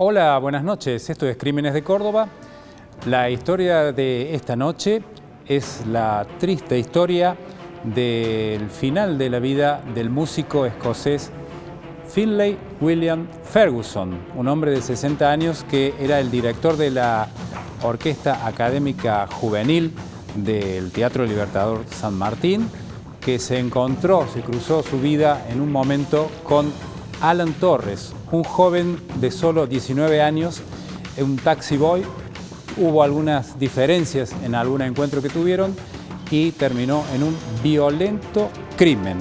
Hola, buenas noches. Esto es Crímenes de Córdoba. La historia de esta noche es la triste historia del final de la vida del músico escocés Finlay William Ferguson, un hombre de 60 años que era el director de la Orquesta Académica Juvenil del Teatro Libertador San Martín, que se cruzó su vida en un momento con Alan Torres, un joven de solo 19 años, un taxi boy. Hubo algunas diferencias en algún encuentro que tuvieron y terminó en un violento crimen.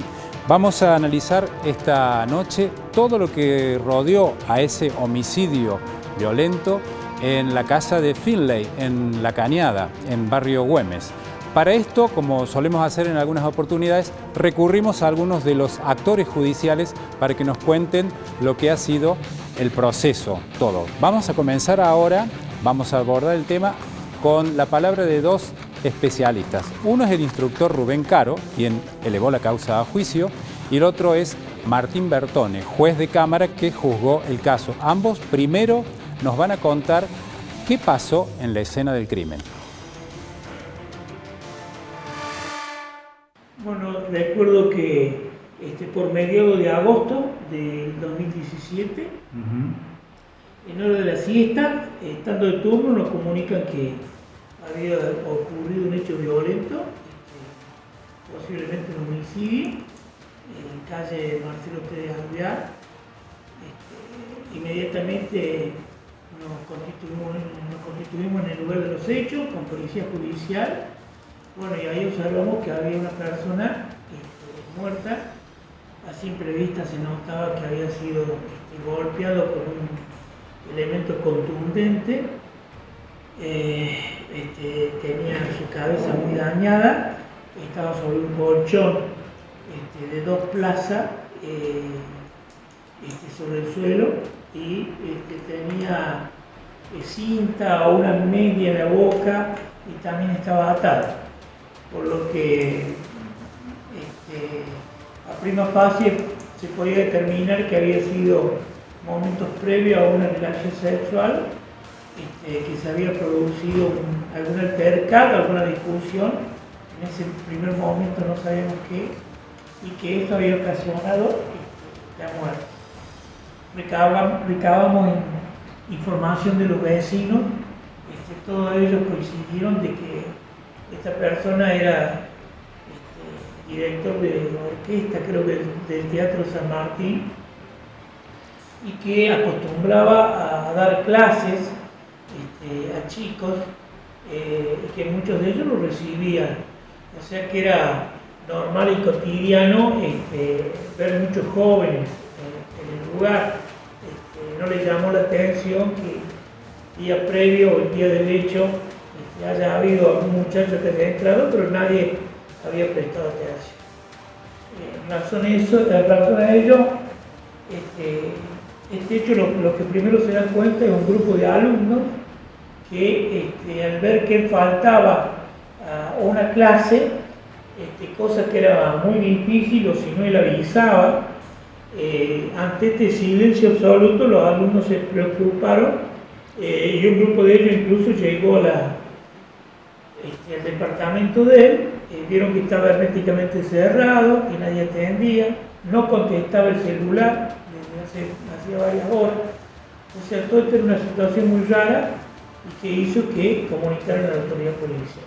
Vamos a analizar esta noche todo lo que rodeó a ese homicidio violento en la casa de Finlay, en La Cañada, en Barrio Güemes. Para esto, como solemos hacer en algunas oportunidades, recurrimos a algunos de los actores judiciales para que nos cuenten lo que ha sido el proceso, todo. Vamos a comenzar ahora, vamos a abordar el tema con la palabra de dos especialistas. Uno es el instructor Rubén Caro, quien elevó la causa a juicio, y el otro es Martín Bertone, juez de cámara que juzgó el caso. Ambos primero nos van a contar qué pasó en la escena del crimen. Bueno, recuerdo que por mediados de agosto del 2017, en hora de la siesta, estando de turno, nos comunican que había ocurrido un hecho violento, posiblemente un homicidio, en calle Marcelo Pérez Alvear. Inmediatamente nos constituimos en el lugar de los hechos con policía judicial. Bueno, y ahí observamos que había una persona muerta. A simple vista se notaba que había sido golpeado con un elemento contundente. Tenía su cabeza muy dañada, estaba sobre un colchón de 2 plazas sobre el suelo y tenía cinta o una media en la boca y también estaba atada. Por lo que a prima facie se podía determinar que había sido momentos previos a una relación sexual, que se había producido algún altercado, alguna discusión. En ese primer momento no sabíamos qué, y que esto había ocasionado la muerte. Recabamos información de los vecinos, todos ellos coincidieron de que esta persona era director de orquesta, creo que del Teatro San Martín, y que acostumbraba a dar clases a chicos, y que muchos de ellos lo recibían. O sea que era normal y cotidiano ver muchos jóvenes en el lugar. No le llamó la atención que día previo o el día del hecho haya habido algún muchacho que haya entrado, pero nadie había prestado atención. En razón a ello, este hecho lo que primero se da cuenta es un grupo de alumnos que al ver que faltaba a una clase, cosa que era muy difícil o si no él avisaba, ante este silencio absoluto los alumnos se preocuparon, y un grupo de ellos incluso llegó al departamento de él. Vieron que estaba herméticamente cerrado, que nadie atendía, no contestaba el celular desde hacía varias horas. O sea, todo esto era una situación muy rara y que hizo que comunicaran a la autoridad policial.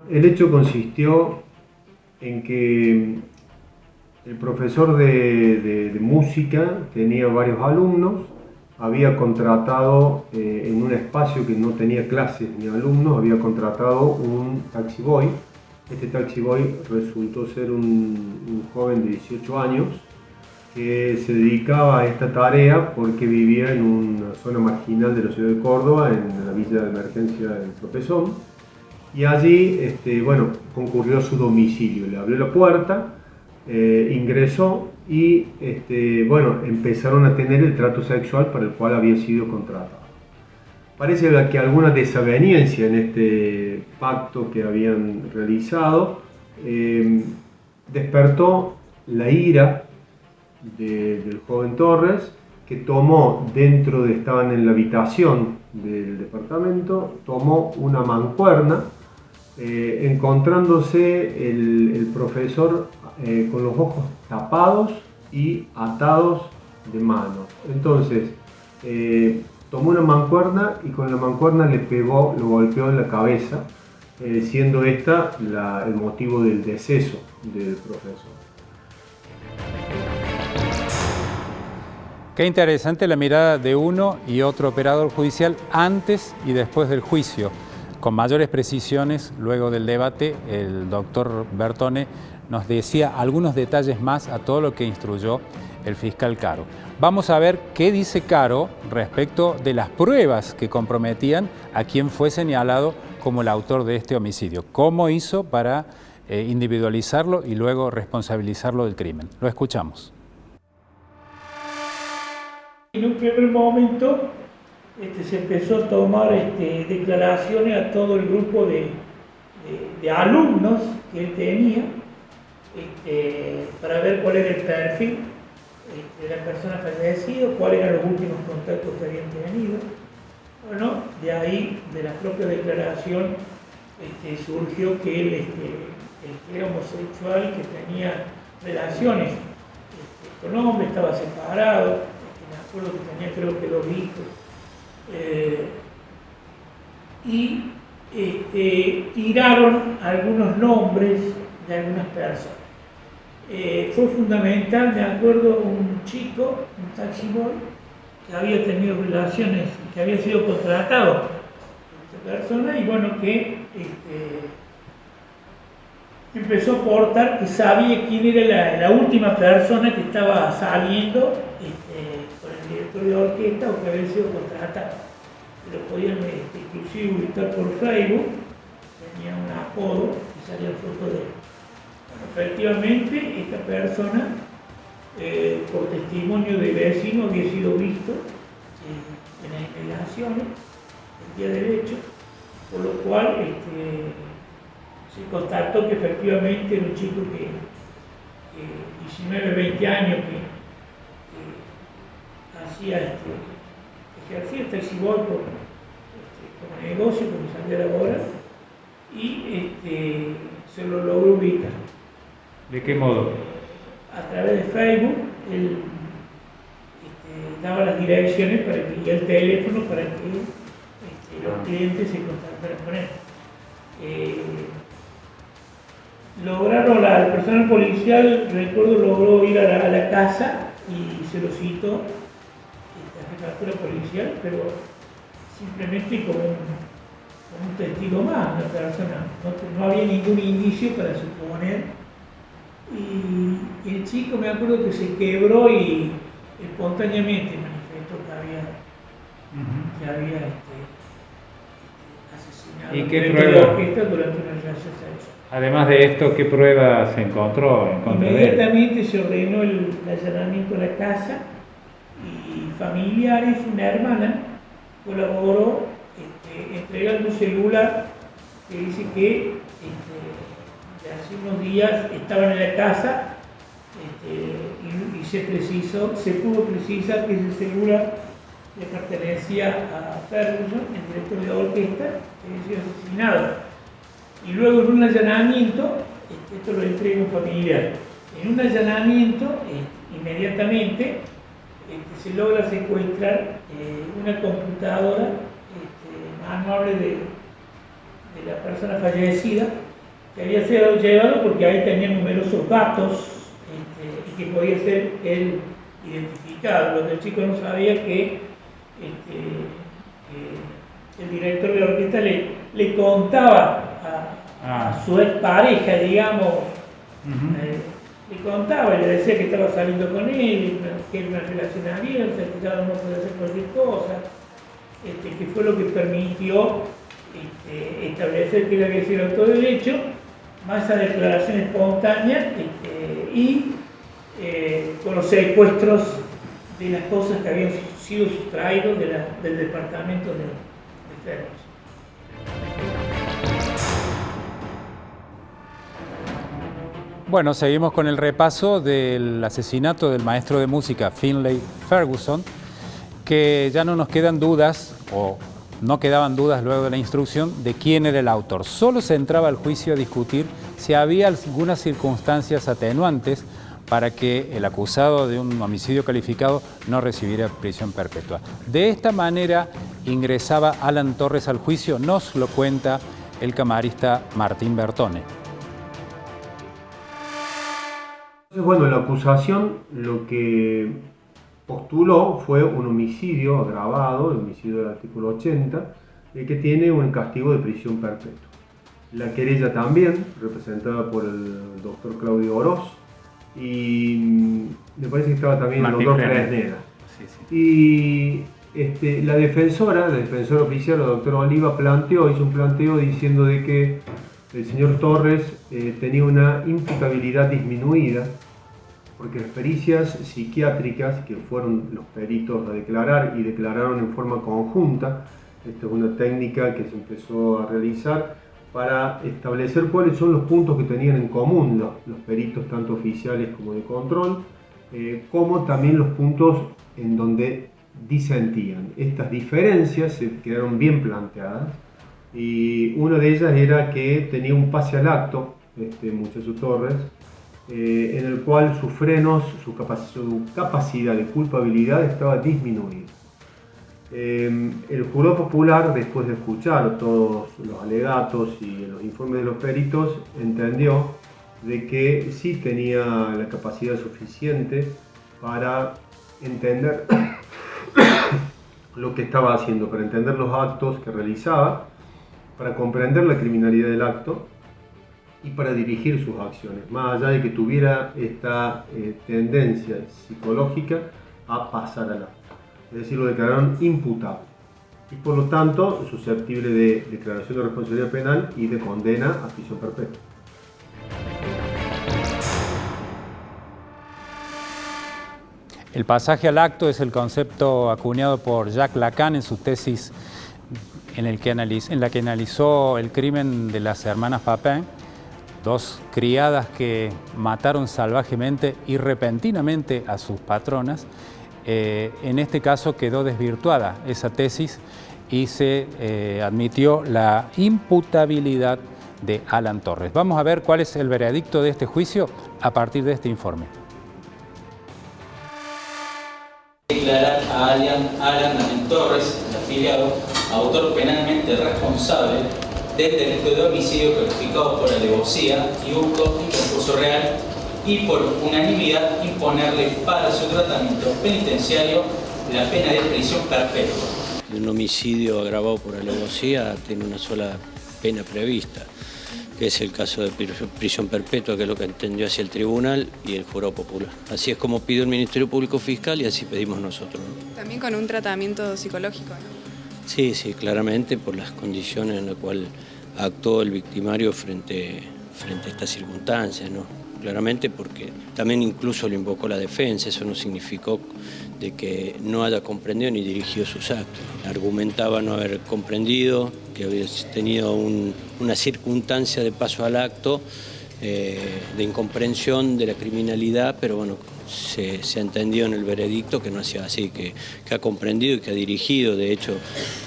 El hecho consistió en que el profesor de música tenía varios alumnos, había contratado en un espacio que no tenía clases ni alumnos, había contratado un taxi boy. Este taxi boy resultó ser un joven de 18 años que se dedicaba a esta tarea porque vivía en una zona marginal de la ciudad de Córdoba, en la villa de emergencia del Tropezón. Y allí, concurrió a su domicilio, le abrió la puerta, ingresó y bueno, empezaron a tener el trato sexual para el cual había sido contratado. Parece que alguna desaveniencia en este pacto que habían realizado despertó la ira del joven Torres, que tomó estaban en la habitación del departamento, tomó una mancuerna, encontrándose el profesor con los ojos tapados y atados de manos. Entonces, tomó una mancuerna y con la mancuerna lo golpeó en la cabeza, siendo esta el motivo del deceso del profesor. Qué interesante la mirada de uno y otro operador judicial antes y después del juicio. Con mayores precisiones, luego del debate, el doctor Bertone nos decía algunos detalles más a todo lo que instruyó el fiscal Caro. Vamos a ver qué dice Caro respecto de las pruebas que comprometían a quien fue señalado como el autor de este homicidio. ¿Cómo hizo para individualizarlo y luego responsabilizarlo del crimen? Lo escuchamos. En un primer momento se empezó a tomar declaraciones a todo el grupo de alumnos que él tenía para ver cuál era el perfil de la persona fallecida, cuáles eran los últimos contactos que habían tenido. Bueno, de ahí, de la propia declaración, surgió que él era homosexual, que tenía relaciones con hombres, estaba separado. Me acuerdo que tenía, creo que 2 hijos, y tiraron algunos nombres de algunas personas. Fue fundamental, me acuerdo, un chico, un taxi boy, que había tenido relaciones, que había sido contratado por esta persona, y bueno, que empezó a aportar que sabía quién era la última persona que estaba saliendo con el director de orquesta o que había sido contratado. Lo podían inclusive ubicar por Facebook, tenía un apodo y salía foto de él. Bueno, efectivamente, esta persona, por testimonio de vecino, había sido visto en las inmediaciones el día del hecho, por lo cual se constató que efectivamente era un chico que 19, 20 años que ejercía taxi boy como negocio, como salía a laborar, y se lo logró ubicar. ¿De qué modo? A través de Facebook, él daba las direcciones y el teléfono para que los clientes se contactaran con él. El personal policial, recuerdo, logró ir a la casa y se lo citó a la jefatura policial, pero simplemente como un testigo más, una persona. No había ningún indicio para suponer. Y el chico, me acuerdo que se quebró y espontáneamente manifestó que había asesinado ¿Y qué prueba? Durante una relación sexual. Además de esto, ¿qué pruebas se encontró en contra de él? Inmediatamente se ordenó el allanamiento de la casa y familiares, una hermana, colaboró entregando un celular que dice que hace unos días estaban en la casa y se pudo precisar que ese celular le pertenecía a Ferguson, el director de la orquesta, que había sido asesinado. Y luego en un allanamiento, esto lo entrega un familiar, en un allanamiento inmediatamente se logra secuestrar una computadora manual de la persona fallecida, que había sido llevado porque ahí tenía numerosos datos y que podía ser él identificado. Lo que el chico no sabía que el director de la orquesta le contaba a su expareja, digamos, le contaba, le decía que estaba saliendo con él, que era una relación abierta, que cada uno podía hacer cualquier cosa, que fue lo que permitió establecer que él había sido autor del hecho, más esa declaración espontánea y con los secuestros de las cosas que habían sido sustraídos del departamento de Ferguson. Bueno, seguimos con el repaso del asesinato del maestro de música Finlay Ferguson, que ya no nos quedan dudas, o no quedaban dudas luego de la instrucción, de quién era el autor. Solo se entraba al juicio a discutir si había algunas circunstancias atenuantes para que el acusado de un homicidio calificado no recibiera prisión perpetua. De esta manera ingresaba Alan Torres al juicio, nos lo cuenta el camarista Martín Bertone. Bueno, la acusación lo que postuló fue un homicidio agravado, el homicidio del artículo 80, que tiene un castigo de prisión perpetua. La querella también, representada por el doctor Claudio Oroz, y me parece que estaba también Martín el doctor Fresneda. Sí. Y la defensora oficial, la doctora Oliva, hizo un planteo diciendo de que el señor Torres tenía una imputabilidad disminuida, porque las pericias psiquiátricas, que fueron los peritos a declarar y declararon en forma conjunta, esta es una técnica que se empezó a realizar para establecer cuáles son los puntos que tenían en común los peritos, tanto oficiales como de control, como también los puntos en donde disentían. Estas diferencias se quedaron bien planteadas, y una de ellas era que tenía un pase al acto, muchacho Torres, en el cual sus frenos, su capacidad de culpabilidad estaba disminuida. El jurado popular, después de escuchar todos los alegatos y los informes de los peritos, entendió de que sí tenía la capacidad suficiente para entender lo que estaba haciendo, para entender los actos que realizaba, para comprender la criminalidad del acto y para dirigir sus acciones, más allá de que tuviera esta tendencia psicológica a pasar al acto. Es decir, lo declararon imputable y por lo tanto susceptible de declaración de responsabilidad penal y de condena a prisión perpetua. El pasaje al acto es el concepto acuñado por Jacques Lacan en su tesis en la que analizó el crimen de las hermanas Papin, dos criadas que mataron salvajemente y repentinamente a sus patronas. En este caso quedó desvirtuada esa tesis y se admitió la imputabilidad de Alan Torres. Vamos a ver cuál es el veredicto de este juicio a partir de este informe. Declarar a Alan Torres, el afiliado, autor penalmente responsable del delito de homicidio calificado por alevosía y hurto en concurso real, y por unanimidad imponerle para su tratamiento penitenciario la pena de prisión perpetua. Un homicidio agravado por alevosía tiene una sola pena prevista, que es el caso de prisión perpetua, que es lo que entendió hacia el tribunal y el jurado popular. Así es como pidió el Ministerio Público Fiscal y así pedimos nosotros, ¿no? También con un tratamiento psicológico, ¿no? Sí, claramente por las condiciones en las cuales actuó el victimario frente a estas circunstancias, ¿no? Claramente porque también incluso lo invocó la defensa, eso no significó de que no haya comprendido ni dirigido sus actos. Argumentaba no haber comprendido, que había tenido una circunstancia de paso al acto, de incomprensión de la criminalidad, pero bueno, se entendió en el veredicto que no ha sido así, que ha comprendido y que ha dirigido. De hecho,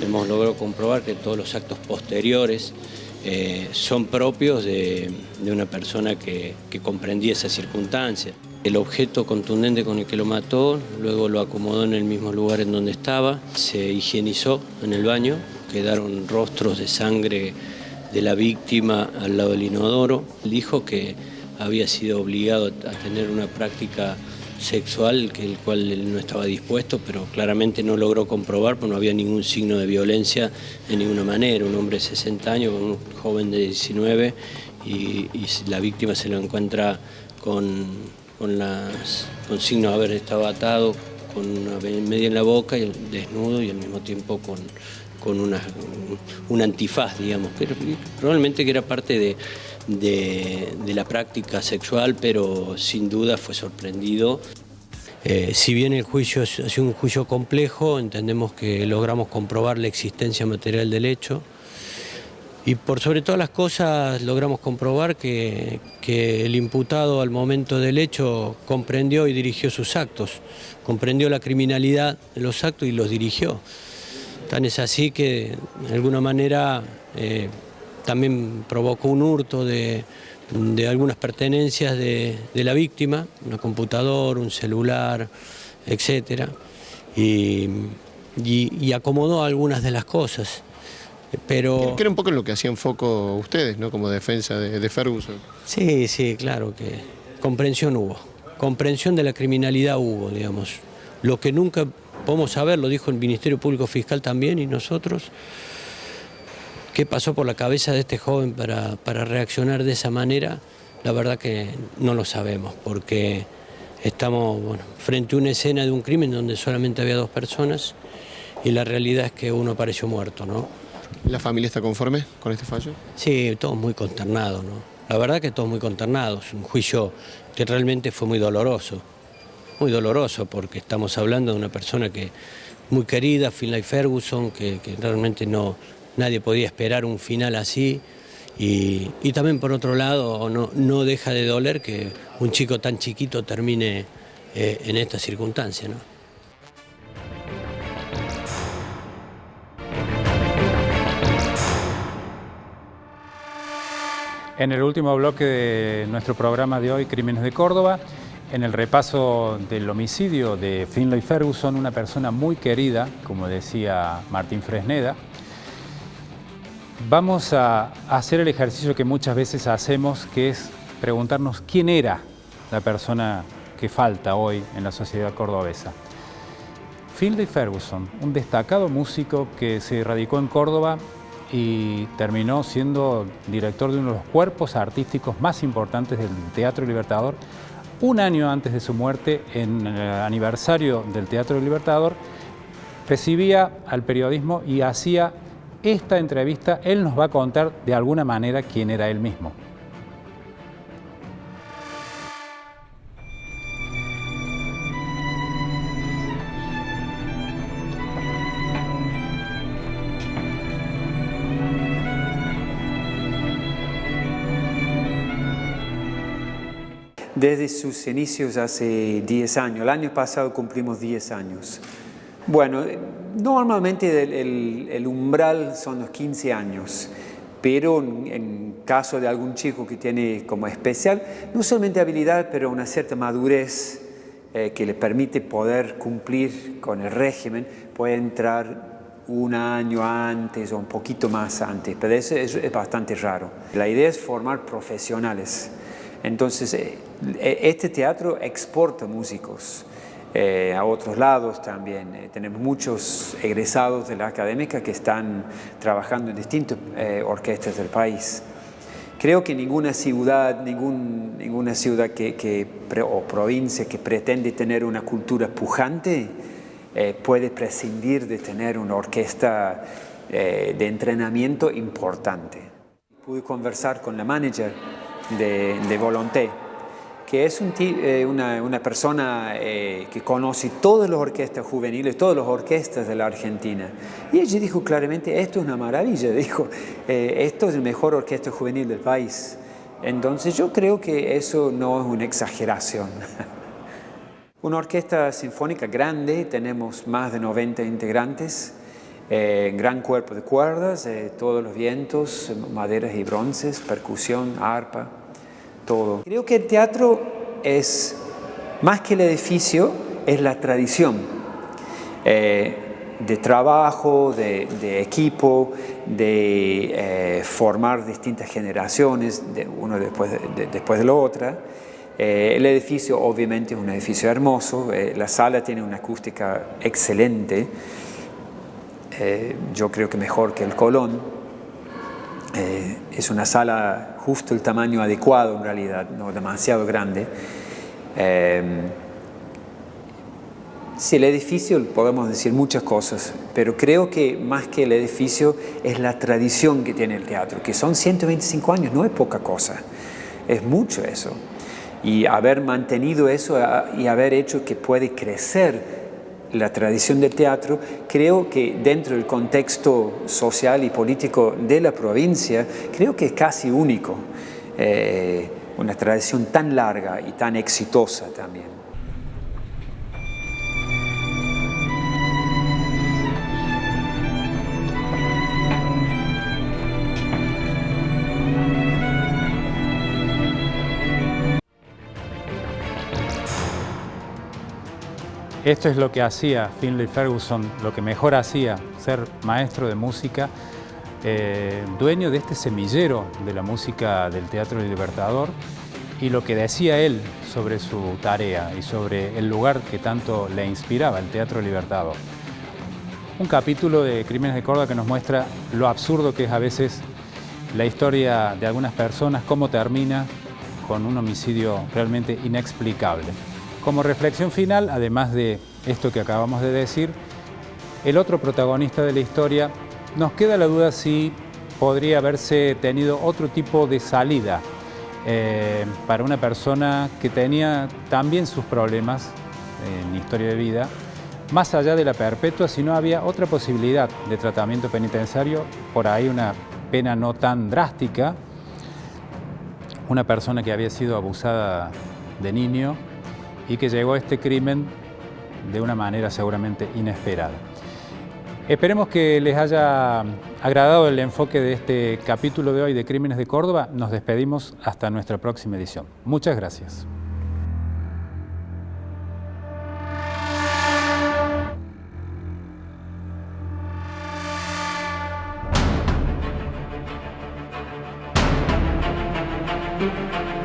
hemos logrado comprobar que todos los actos posteriores son propios de una persona que comprendía esa circunstancia. El objeto contundente con el que lo mató, luego lo acomodó en el mismo lugar en donde estaba, se higienizó en el baño, quedaron rostros de sangre de la víctima al lado del inodoro. Dijo que había sido obligado a tener una práctica sexual, el cual él no estaba dispuesto, pero claramente no logró comprobar, porque no había ningún signo de violencia de ninguna manera. Un hombre de 60 años con un joven de 19 y la víctima se lo encuentra con signos de haber estado atado, con una media en la boca, y desnudo y al mismo tiempo con un antifaz, digamos, pero probablemente que era parte de la práctica sexual, pero sin duda fue sorprendido. Si bien el juicio ha sido un juicio complejo, entendemos que logramos comprobar la existencia material del hecho y por sobre todas las cosas logramos comprobar que el imputado al momento del hecho comprendió y dirigió sus actos, comprendió la criminalidad de los actos y los dirigió. Tan es así que de alguna manera también provocó un hurto de algunas pertenencias de la víctima, una computadora, un celular, etc. Y acomodó algunas de las cosas. Pero que era un poco en lo que hacían foco ustedes, ¿no? Como defensa de Ferguson. Sí, sí, claro que comprensión hubo. Comprensión de la criminalidad hubo, digamos. Lo que nunca podemos saber, lo dijo el Ministerio Público Fiscal también y nosotros, qué pasó por la cabeza de este joven para reaccionar de esa manera, la verdad que no lo sabemos, porque estamos frente a una escena de un crimen donde solamente había 2 personas y la realidad es que uno apareció muerto, ¿no? ¿La familia está conforme con este fallo? Sí, todos muy consternados, ¿no? La verdad que todos muy consternados, un juicio que realmente fue muy doloroso porque estamos hablando de una persona que muy querida, Finlay Ferguson, que realmente nadie podía esperar un final así y también por otro lado no deja de doler que un chico tan chiquito termine en esta circunstancia, ¿no? En el último bloque de nuestro programa de hoy, Crímenes de Córdoba, en el repaso del homicidio de Finlay Ferguson, una persona muy querida, como decía Martín Fresneda, vamos a hacer el ejercicio que muchas veces hacemos, que es preguntarnos quién era la persona que falta hoy en la sociedad cordobesa. Finlay Ferguson, un destacado músico que se radicó en Córdoba y terminó siendo director de uno de los cuerpos artísticos más importantes del Teatro Libertador. Un año antes de su muerte, en el aniversario del Teatro Libertador, recibía al periodismo y hacía esta entrevista. Él nos va a contar de alguna manera quién era él mismo. Desde sus inicios hace 10 años, el año pasado cumplimos 10 años. Bueno, normalmente el umbral son los 15 años, pero en caso de algún chico que tiene como especial, no solamente habilidad, pero una cierta madurez que le permite poder cumplir con el régimen, puede entrar un año antes o un poquito más antes, pero eso es bastante raro. La idea es formar profesionales. Entonces, este teatro exporta músicos a otros lados también. Tenemos muchos egresados de la académica que están trabajando en distintas orquestas del país. Creo que ninguna ciudad, o provincia que pretende tener una cultura pujante puede prescindir de tener una orquesta de entrenamiento importante. Pude conversar con la manager de Volonté, que es una persona que conoce todas las orquestas juveniles, todas las orquestas de la Argentina. Y ella dijo claramente, esto es una maravilla, dijo, esto es la mejor orquesta juvenil del país. Entonces yo creo que eso no es una exageración. Una orquesta sinfónica grande, tenemos más de 90 integrantes, gran cuerpo de cuerdas, todos los vientos, maderas y bronces, percusión, arpa, todo. Creo que el teatro es, más que el edificio, es la tradición de trabajo, de equipo, de formar distintas generaciones, uno después de la otra. El edificio obviamente es un edificio hermoso, la sala tiene una acústica excelente, yo creo que mejor que el Colón. Es una sala justo el tamaño adecuado en realidad, no demasiado grande. Sí, el edificio, podemos decir muchas cosas, pero creo que más que el edificio es la tradición que tiene el teatro, que son 125 años, no es poca cosa, es mucho eso. Y haber mantenido eso y haber hecho que puede crecer la tradición del teatro, creo que dentro del contexto social y político de la provincia, creo que es casi único, una tradición tan larga y tan exitosa también. Esto es lo que hacía Finlay Ferguson, lo que mejor hacía, ser maestro de música, dueño de este semillero de la música del Teatro del Libertador, y lo que decía él sobre su tarea y sobre el lugar que tanto le inspiraba, el Teatro Libertador. Un capítulo de Crímenes de Córdoba que nos muestra lo absurdo que es a veces la historia de algunas personas, cómo termina con un homicidio realmente inexplicable. Como reflexión final, además de esto que acabamos de decir, el otro protagonista de la historia, nos queda la duda si podría haberse tenido otro tipo de salida para una persona que tenía también sus problemas en historia de vida, más allá de la perpetua, si no había otra posibilidad de tratamiento penitenciario, por ahí una pena no tan drástica, una persona que había sido abusada de niño y que llegó a este crimen de una manera seguramente inesperada. Esperemos que les haya agradado el enfoque de este capítulo de hoy de Crímenes de Córdoba. Nos despedimos hasta nuestra próxima edición. Muchas gracias. Thank you.